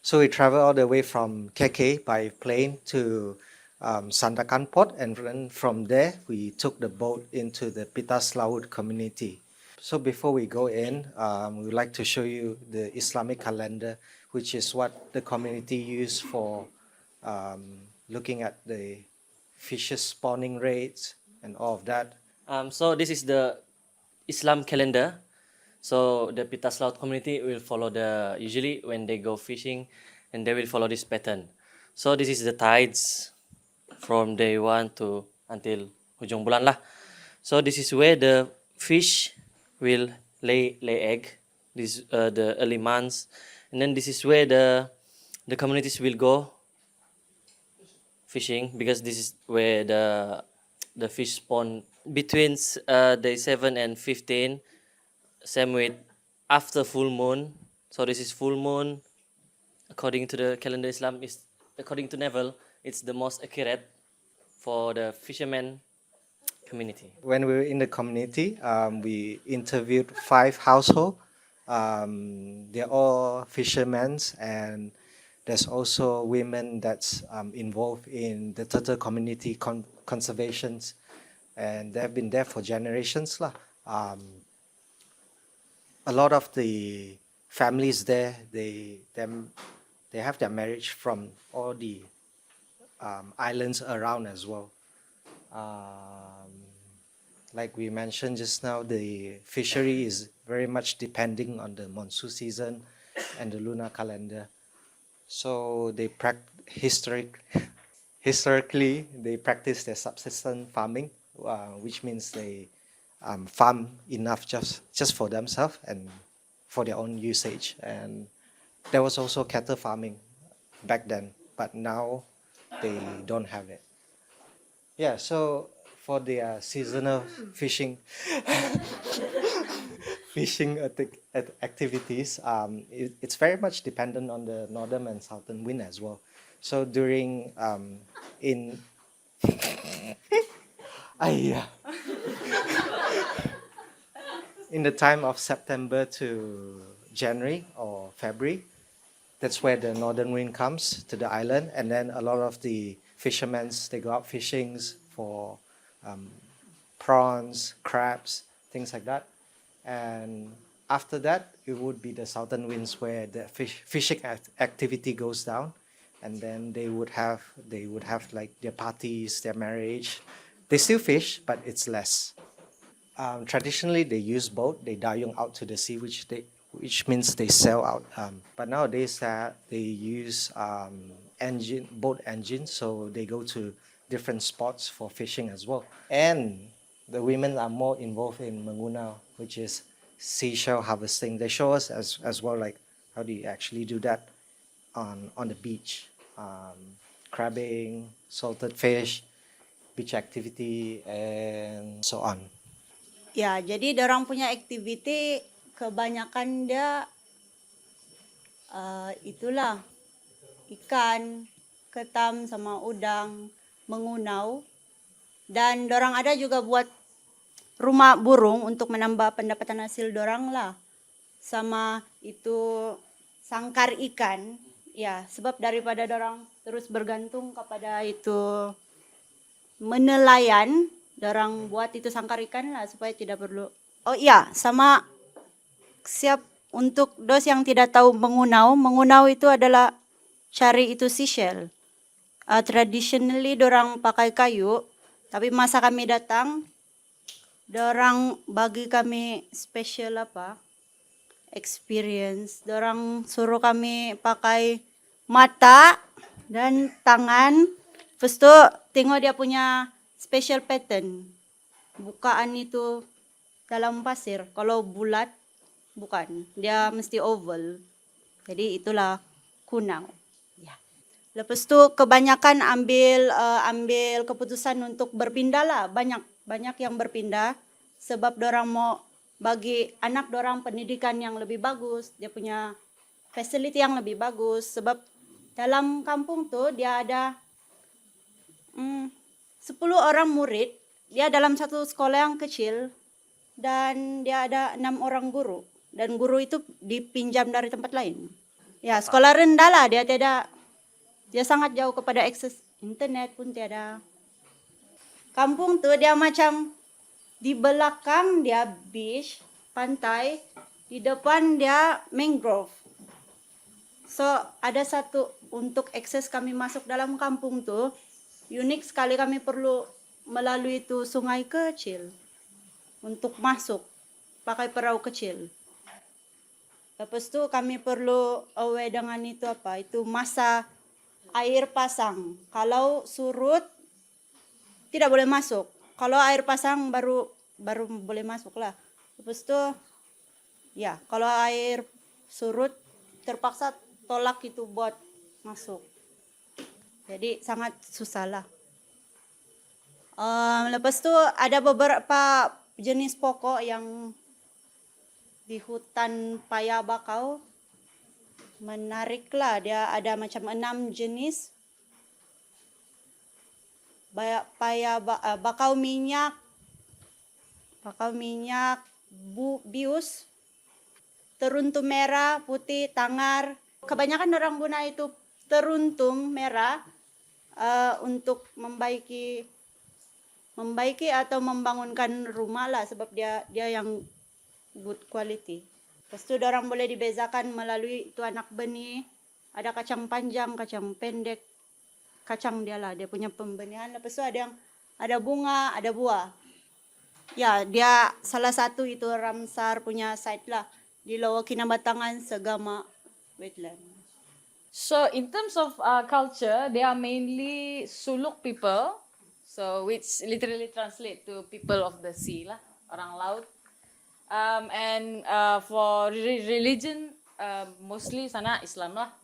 So we travel all the way from KK by plane to Sandakan port, and then from there we took the boat into the Pitas Laut community. So before we go in, we would like to show you the Islamic calendar, which is what the community use for looking at the fishes spawning rates and all of that. So this is the Islam calendar. So the Pitas Laut community will follow usually when they go fishing, and they will follow this pattern. So this is the tides from day one to until hujung bulan lah. So this is where the fish will lay egg. This the early months, and then this is where the communities will go fishing, because this is where the fish spawn between day 7 and 15. Same with after full moon. So this is full moon. According to the calendar Islam, is according to Neville, it's the most accurate for the fishermen community. When we were in the community, we interviewed 5 households. They're all fishermen, and there's also women that's involved in the turtle community conservations, and they've been there for generations lah. A lot of the families there, they have their marriage from all the islands around as well. Like we mentioned just now, the fishery is very much depending on the monsoon season and the lunar calendar. So they historically they practice their subsistence farming, which means they farm enough just for themselves and for their own usage. And there was also cattle farming back then, but now they don't have it. Yeah, so for the seasonal fishing activities, it's very much dependent on the northern and southern wind as well. So during in in the time of September to January or February, that's where the northern wind comes to the island, and then a lot of the fishermen, they go out fishing for prawns, crabs, things like that. And after that, it would be the southern winds where the fishing activity goes down, and then they would have like their parties, their marriage. They still fish, but it's less. Traditionally, they use boat. They dayung out to the sea, which means they sail out. But nowadays, they use boat engines, so they go to different spots for fishing as well. And the women are more involved in mengunau, which is seashell harvesting. They show us as well, like how do you actually do that on the beach, crabbing, salted fish, beach activity, and so on. Ya, jadi dorang punya activity kebanyakan dia itulah ikan, ketam sama udang, mengunau, dan dorang ada juga buat rumah burung untuk menambah pendapatan hasil dorang lah, sama itu sangkar ikan, ya sebab daripada dorang terus bergantung kepada itu menelayan, dorang buat itu sangkar ikan lah supaya tidak perlu. Oh iya, sama siap untuk dos yang tidak tahu mengunau itu adalah cari itu seashell. Traditionally dorang pakai kayu, tapi masa kami datang, dorang bagi kami special experience. Dorang suruh kami pakai mata dan tangan, terus tu tengok dia punya special pattern. Bukaan itu dalam pasir. Kalau bulat, bukan. Dia mesti oval. Jadi itulah kunau. Ya. Lepas tu kebanyakan ambil keputusan untuk berpindah lah. Banyak yang berpindah. Sebab dorang mau bagi anak dorang pendidikan yang lebih bagus. Dia punya facility yang lebih bagus. Sebab dalam kampung tu dia ada 10 orang murid, dia dalam satu sekolah yang kecil, dan dia ada 6 orang guru, dan guru itu dipinjam dari tempat lain. Ya, sekolah rendah lah, dia sangat jauh kepada akses internet pun tiada. Kampung tuh dia macam di belakang dia beach, pantai, di depan dia mangrove. So, ada satu untuk akses kami masuk dalam kampung tuh, unik sekali kami perlu melalui itu sungai kecil untuk masuk pakai perahu kecil. Lepas tu kami perlu aware dengan itu apa? Itu masa air pasang. Kalau surut tidak boleh masuk. Kalau air pasang baru boleh masuk lah. Lepas tu ya, kalau air surut terpaksa tolak itu buat masuk. Jadi sangat susah lah. Lepas tu ada beberapa jenis pokok yang di hutan paya bakau menarik lah. Dia ada macam 6 jenis. Bakau minyak, bius, teruntum merah, putih, tangar. Kebanyakan orang guna itu teruntum merah untuk membaiki atau membangunkan rumah lah, sebab dia yang good quality. Lepas tu orang boleh dibezakan melalui itu anak benih. Ada kacang panjang, kacang pendek. Kacang dia lah, dia punya pembenihan. Lepas tu ada bunga, ada buah. Ya, dia salah satu itu Ramsar punya site lah. Di Laut Kinabatangan, Segama, Wetland. So in terms of culture, they are mainly Suluk people, so which literally translate to people of the sea lah, orang laut. And for religion, mostly sana Islam lah.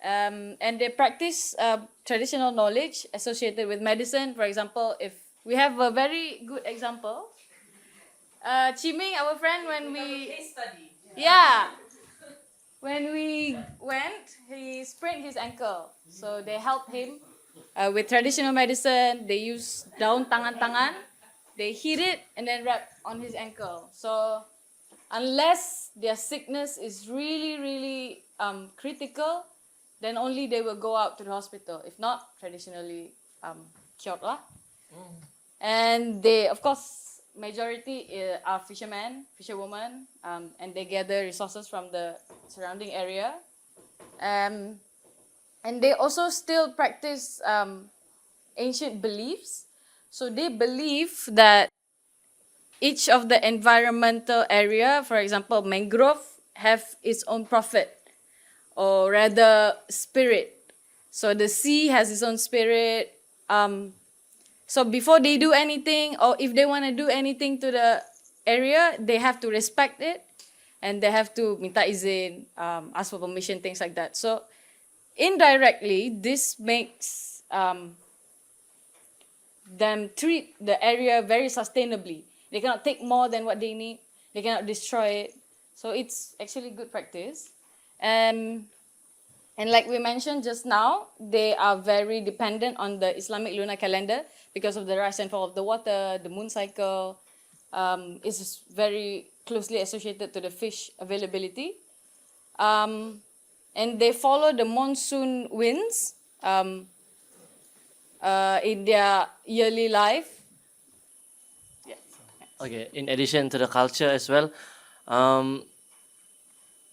And they practice traditional knowledge associated with medicine. For example, if we have a very good example, Chiming, our friend, when we case study. Yeah. When we went, he sprained his ankle. So they helped him with traditional medicine. They use daun tangan-tangan. They heat it and then wrap on his ankle. So unless their sickness is really, really critical, then only they will go out to the hospital. If not, traditionally cured lah. And they, of course, majority are fishermen, fisherwomen, and they gather resources from the surrounding area. And they also still practice ancient beliefs. So they believe that each of the environmental area, for example, mangrove, have its own prophet, or rather spirit. So the sea has its own spirit. So before they do anything, or if they want to do anything to the area, they have to respect it, and they have to minta izin, ask for permission, things like that. So indirectly, this makes them treat the area very sustainably. They cannot take more than what they need. They cannot destroy it. So it's actually good practice. And like we mentioned just now, they are very dependent on the Islamic lunar calendar because of the rise and fall of the water, the moon cycle is very closely associated to the fish availability. And they follow the monsoon winds in their yearly life. Okay, in addition to the culture as well,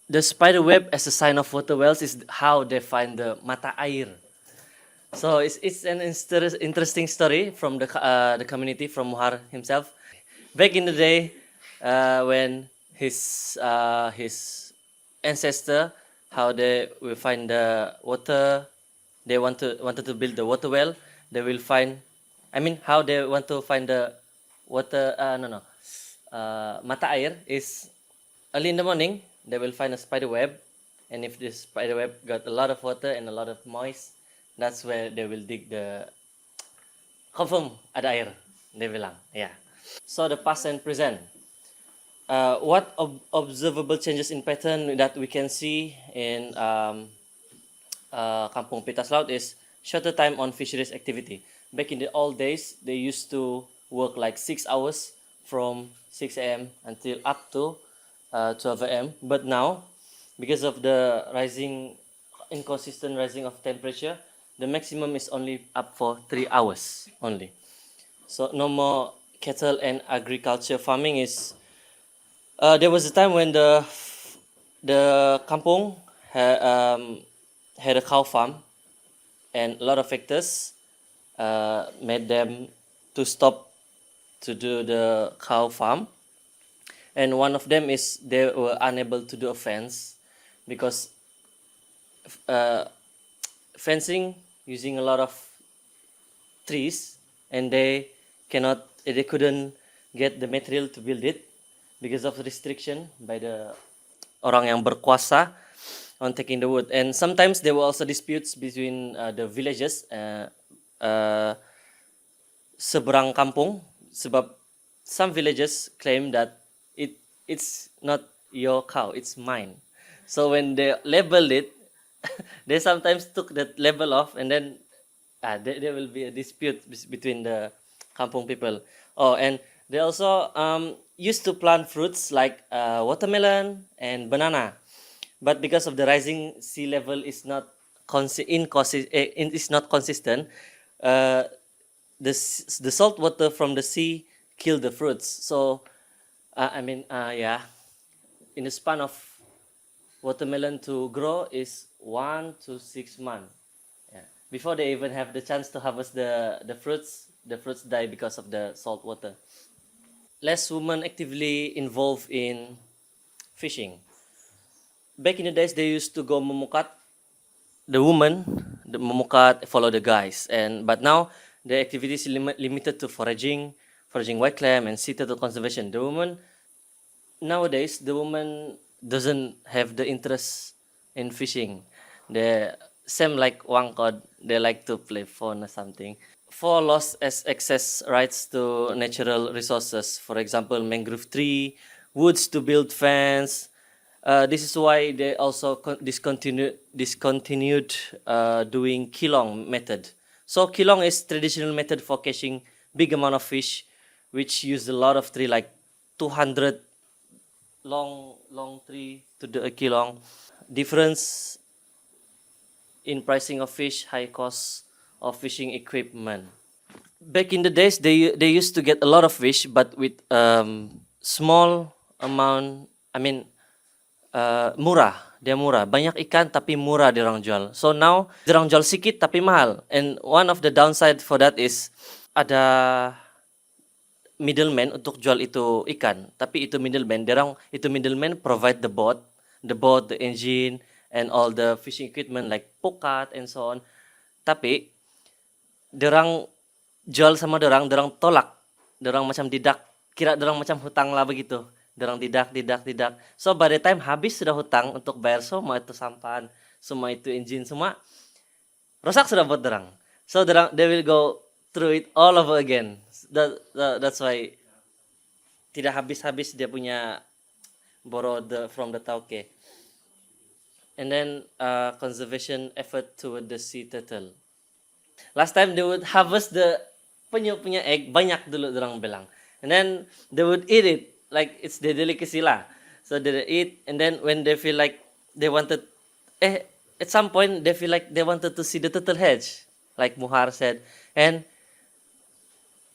the spider web as a sign of water wells is how they find the mata air. So it's an interesting story from the community, from Muhar himself. Back in the day, when his ancestor, how they will find the water, they wanted to build the water well. They will find, how they want to find the water. Mata air is early in the morning. They will find a spider web, and if this spider web got a lot of water and a lot of moist, that's where they will dig the confirm ada air. They bilang, yeah. So the past and present. What observable changes in pattern that we can see in Kampung Pitas Laut is shorter time on fisheries activity. Back in the old days, they used to work like 6 hours from 6 a.m. until up to 12 a.m. But now because of the inconsistent rising of temperature, the maximum is only up for 3 hours only. So no more cattle and agriculture farming is. There was a time when the kampung had a cow farm, and a lot of factors made them to stop to do the cow farm. And one of them is they were unable to do a fence because uh, fencing using a lot of trees, and they couldn't get the material to build it because of restriction by the orang yang berkuasa on taking the wood. And sometimes there were also disputes between the villages seberang kampung, sebab some villages claim that it's not your cow, it's mine. So when they labeled it, they sometimes took that label off, and then there will be a dispute between the kampung people. Oh, and they also used to plant fruits like watermelon and banana, but because of the rising sea level is not is not consistent, uh, the salt water from the sea kill the fruits. So yeah, in the span of watermelon to grow is 1 to 6 months. Yeah. Before they even have the chance to harvest the fruits die because of the salt water. Less women actively involved in fishing. Back in the days, they used to go memukat. The women, the memukat, follow the guys, but now the activity is limited to foraging white clam and sea turtle conservation. Nowadays, the woman doesn't have the interest in fishing. They same like Wangkod, they like to play phone or something. For lost as access rights to natural resources, for example, mangrove tree, woods to build fence. This is why they also discontinued doing kilong method. So kilong is traditional method for catching big amount of fish, which use a lot of tree, like 200 long tree to do a kilong. Difference in pricing of fish, high cost of fishing equipment. Back in the days, they used to get a lot of fish, but with small amount. Murah. Dia murah. Banyak ikan tapi murah diorang jual. So now diorang jual sikit tapi mahal. And one of the downside for that is ada middleman untuk jual itu ikan. Tapi itu middleman provide the engine, and all the fishing equipment like pokat and so on. Tapi dorang jual sama dorang tolak. Dorang macam tidak, kira dorang macam hutang lah begitu. Dorang tidak. So by the time habis sudah hutang untuk bayar semua itu sampan, semua itu engine, semua rosak sudah buat dorang. So they will go through it all over again. That's why tidak habis-habis dia punya borrow from the tauke. And then conservation effort toward the sea turtle. Last time they would harvest the penyu punya egg, banyak dulu dorang bilang. And then they would eat it like it's their delicacy lah. So they eat, and then when they feel like they wanted, at some point they feel like they wanted to see the turtle hatch, like Muhar said, and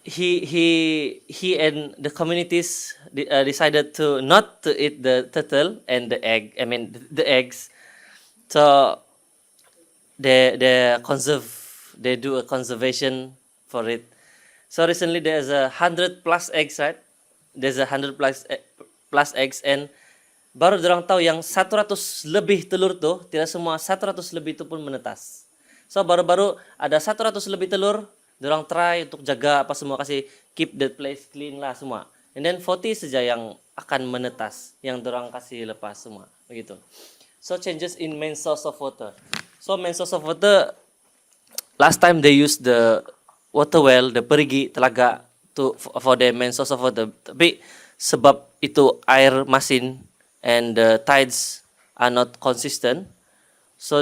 he and the communities decided to not to eat the turtle and the egg. The eggs. So they do a conservation for it. So recently there's 100 plus eggs, right? There's 100 plus eggs, and baru dorang tahu yang 100 lebih telur tuh, tidak semua 100 lebih itu pun menetas. So baru-baru ada 100 lebih telur, dorang try untuk jaga apa semua, kasih keep the place clean lah semua. And then 40 saja yang akan menetas, yang dorang kasih lepas semua, begitu. So changes in main source of water. So main source of water, last time they used the water well, the perigi, telaga for the main source of water. Tapi sebab itu air masin and the tides are not consistent, so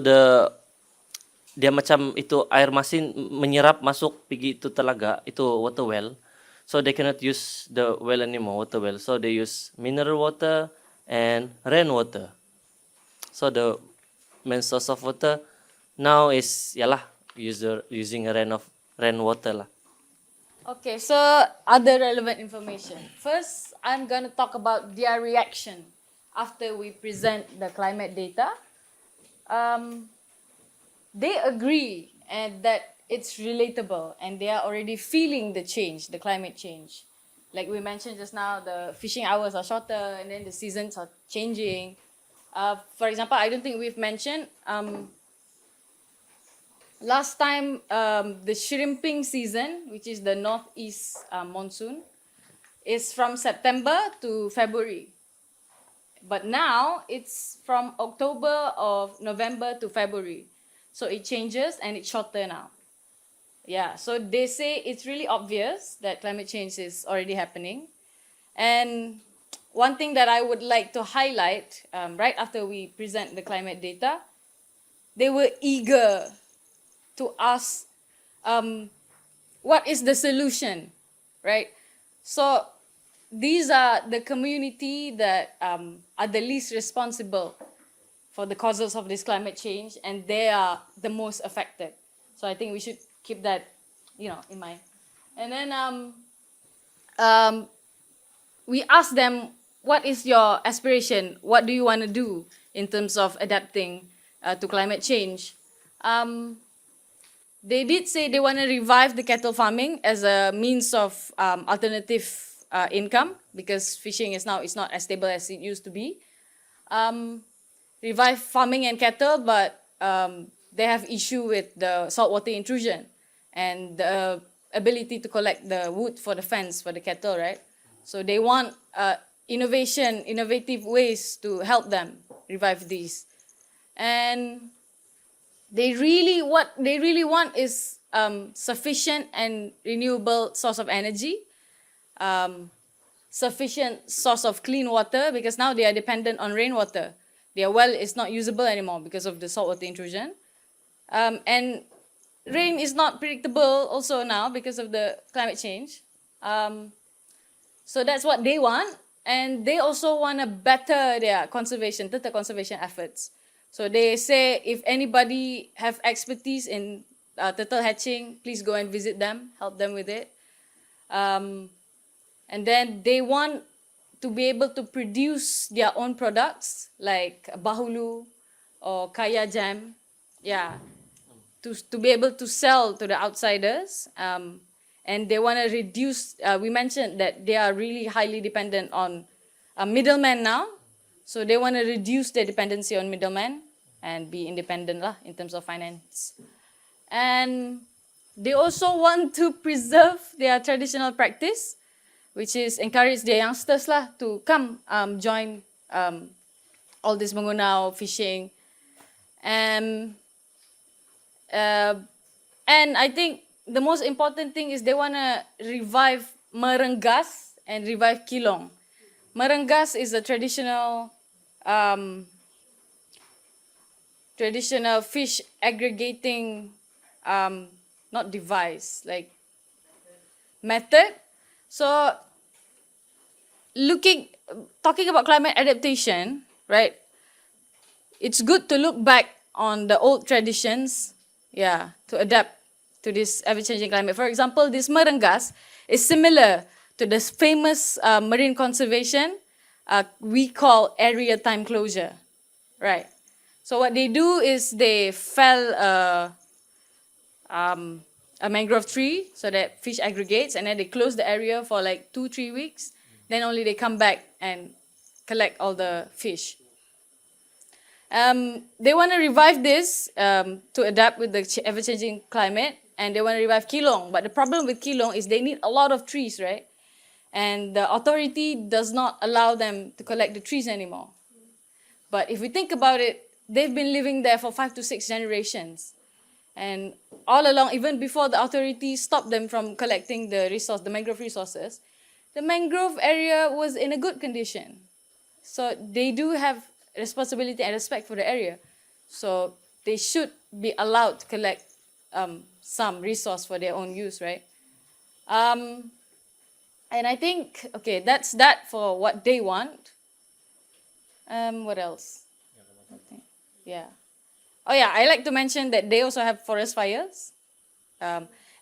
dia macam itu air masin menyerap masuk pergi itu telaga, itu water well. So they cannot use the well anymore, water well. So they use mineral water and rain water. So the main source of water now is using rainwater lah. Okay, so other relevant information. First, I'm going to talk about their reaction after we present the climate data. They agree and that it's relatable and they are already feeling the change, the climate change. Like we mentioned just now, the fishing hours are shorter and then the seasons are changing. For example, I don't think we've mentioned last time the shrimping season, which is the northeast monsoon, is from September to February. But now it's from October or November to February. So it changes and it's shorter now. Yeah, so they say it's really obvious that climate change is already happening. And one thing that I would like to highlight right after we present the climate data, they were eager to ask what is the solution, right? So these are the community that are the least responsible for the causes of this climate change, and they are the most affected. So I think we should keep that, in mind. And then we asked them, what is your aspiration? What do you want to do in terms of adapting to climate change? They did say they want to revive the cattle farming as a means of alternative income, because fishing is now not as stable as it used to be. Revive farming and cattle, but they have issue with the saltwater intrusion and the ability to collect the wood for the fence for the cattle, right? So they want innovative ways to help them revive these. And what they really want is sufficient and renewable source of energy, sufficient source of clean water, because now they are dependent on rainwater. Their well is not usable anymore because of the saltwater intrusion. And rain is not predictable also now because of the climate change. So that's what they want. And they also want to better their turtle conservation efforts. So they say if anybody have expertise in turtle hatching, please go and visit them, help them with it. And then they want to be able to produce their own products like bahulu or kaya jam, to be able to sell to the outsiders. And they want to reduce, we mentioned that they are really highly dependent on middlemen now. So they want to reduce their dependency on middlemen and be independent in terms of finance. And they also want to preserve their traditional practice, which is encourage their youngsters to come join all this mengunau fishing. And I think the most important thing is they want to revive merenggas and revive kilong. Merenggas is a traditional fish aggregating, not device, like method. So talking about climate adaptation, right? It's good to look back on the old traditions, to adapt to this ever-changing climate. For example, this merengas is similar to this famous marine conservation we call area time closure, right? So what they do is they fell a mangrove tree so that fish aggregates, and then they close the area for like 2-3 weeks. Then only they come back and collect all the fish. They want to revive this to adapt with the ever-changing climate, and they want to revive kilong. But the problem with kilong is they need a lot of trees, right? And the authority does not allow them to collect the trees anymore. But if we think about it, they've been living there for 5 to 6 generations. And all along, even before the authorities stopped them from collecting the mangrove resources, the mangrove area was in a good condition. So they do have responsibility and respect for the area. So they should be allowed to collect some resource for their own use, right? And I think, okay, that's that for what they want. What else? Yeah. Oh yeah, I like to mention that they also have forest fires.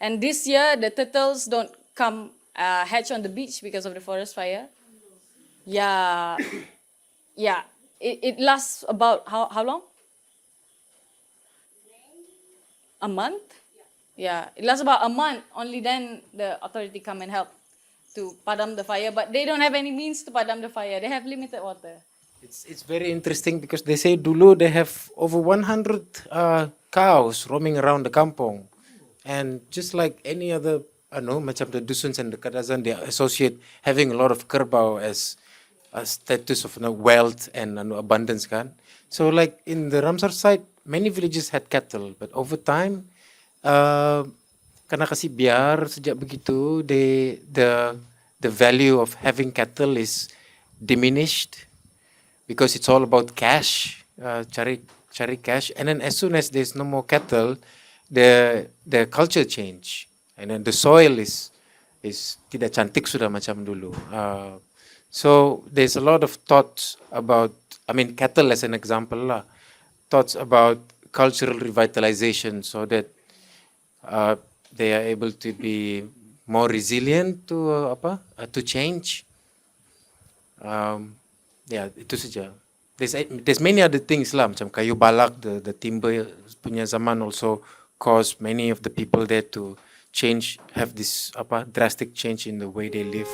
And this year the turtles don't come hatch on the beach because of the forest fire. Yeah. Yeah. It lasts about how long? A month? Yeah. It lasts about a month. Only then the authority come and help to padam the fire. But they don't have any means to padam the fire. They have limited water. It's very interesting because they say dulu they have over 100 cows roaming around the kampong, and just like any other, macam the dusuns and the kadazan, they associate having a lot of kerbau as a status of wealth and abundance kan. So like in the Ramsar side, many villages had cattle, but over time, karena kasih biar sejak begitu, the value of having cattle is diminished. Because it's all about cash, cari cash, and then as soon as there's no more cattle, the culture change, and then the soil is tidak cantik sudah macam dulu. So there's a lot of thoughts about, cattle as an example lah, thoughts about cultural revitalization so that they are able to be more resilient to change. Ya, itu saja. There's many other things lah, macam kayu balak, the timber punya zaman also caused many of the people there to change, have this drastic change in the way they live.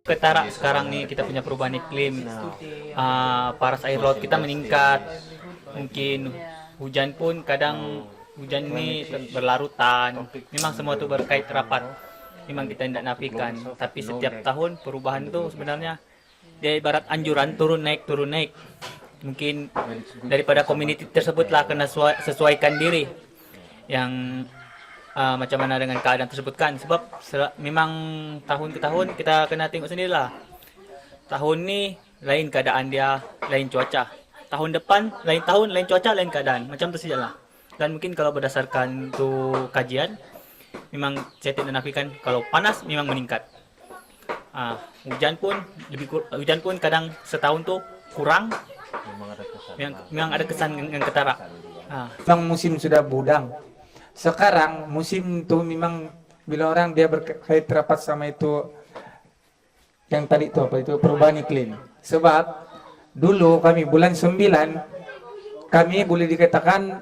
Ketara sekarang nih kita punya perubahan iklim, paras air laut kita meningkat, mungkin hujan pun kadang hujan ini berlarutan, memang semua itu berkait rapat, memang kita tidak nafikan, tapi setiap tahun perubahan itu sebenarnya dia ibarat anjuran turun naik, mungkin daripada community tersebutlah kena sesuaikan diri yang macam mana dengan keadaan tersebut kan, sebab memang tahun ke tahun kita kena tengok sendirilah, tahun ni lain keadaan dia, lain cuaca, tahun depan lain tahun, lain cuaca, lain keadaan, macam tu sajalah. Dan mungkin kalau berdasarkan tu kajian, memang saya tidak nafikan kalau panas memang meningkat, hujan pun kadang setahun tu kurang, memang ada kesan dengan ketara. Memang musim sudah budang. Sekarang musim itu memang bila orang dia berkait rapat sama itu yang tadi itu perubahan iklim. Sebab dulu kami bulan 9 kami boleh dikatakan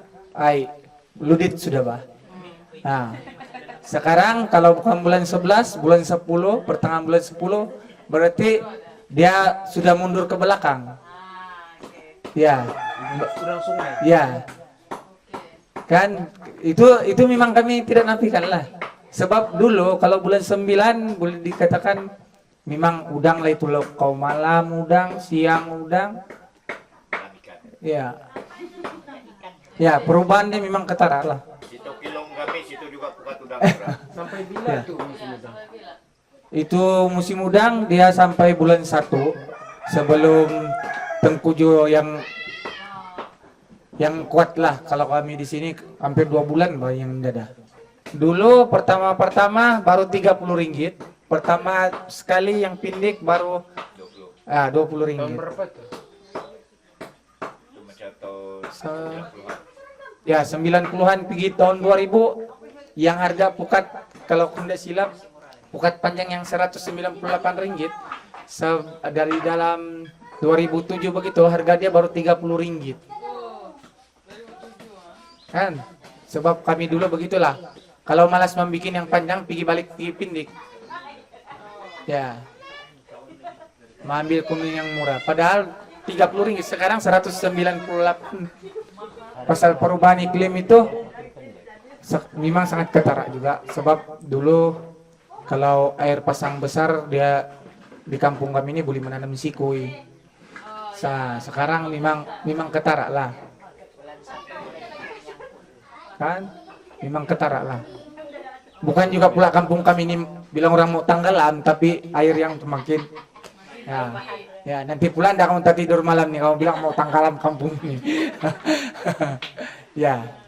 ludit sudah bah. Nah, sekarang kalau bukan bulan 11, bulan 10, pertengahan bulan 10 berarti dia sudah mundur ke belakang. Ya. Ya. Kan itu memang kami tidak nafikan lah. Sebab dulu kalau bulan 9 boleh dikatakan memang udang lah itu loh. Kau malam udang, siang udang. Ya. Ya, perubahannya memang ketara lah. Situ kilong kami, situ juga pukat udang. Sampai bila itu musim udang? Itu musim udang dia sampai bulan 1 sebelum tengkujuh yang kuat lah. Kalau kami di sini hampir 2 bulan yang mendadak. Dulu pertama baru 30 ringgit. Pertama sekali yang pindik baru 20 ringgit. Tahun berapa tuh? Itu macam tahun 90-an. Ya 90-an pergi tahun 2000 yang harga pukat kalau tidak silap pukat panjang yang 198 ringgit dari dalam 2007 begitu harga dia baru 30 ringgit. Kan sebab kami dulu begitulah, kalau malas membuat yang panjang pergi balik pergi pindik ya mengambil kuning yang murah, padahal 30 ringgit sekarang 198. Pasal perubahan iklim itu memang sangat ketara juga, sebab dulu kalau air pasang besar dia di kampung kami ini boleh menanam sikui. Sekarang memang ketara lah. kan memang ketara lah. Bukan juga pula kampung kami ini bilang orang mau tanggalan, tapi air yang semakin ya nanti pula ndak kamu tak tidur malam nih, kamu bilang mau tanggalan kampung ini. Ya.